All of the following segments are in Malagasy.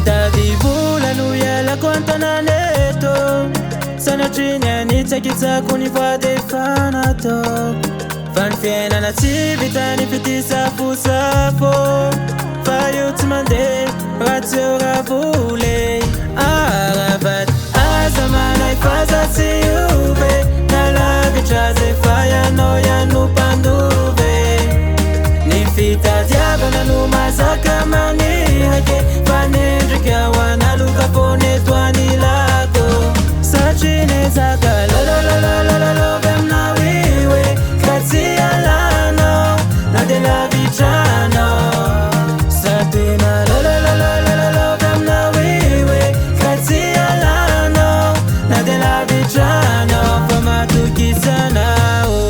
Mitady vola no ialako antananeto Sanatria nianitsakitsako ny vady efa nataoko Fa ny fiainana tsy vitany fitisafosafo Fa io tsy mandeha raha tsy eo raha voly Aravady aza manahy fa za tsy ove Nalavitra zay fa ianao ihany no mpandove Ny fitadiavana no mazaka manihake Fa nendrika ho analoka foana eto anilako Satria nezaka lalalalalalalove aminao iwe Ka tsy alanao na de lavitranao Satena lalalalalalalove aminao iwe Ka tsy alanao na de lavitranao Fa matokisanao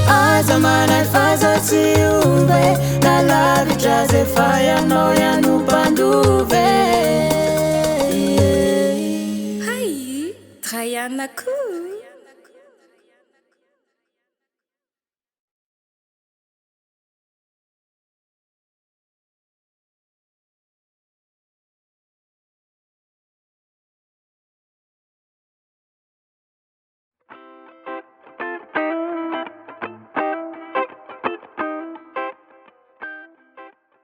Aza manahy fa za tsy ove Nalavitra zay fa ianao ihany no mpandove Hay, DRAYANE koa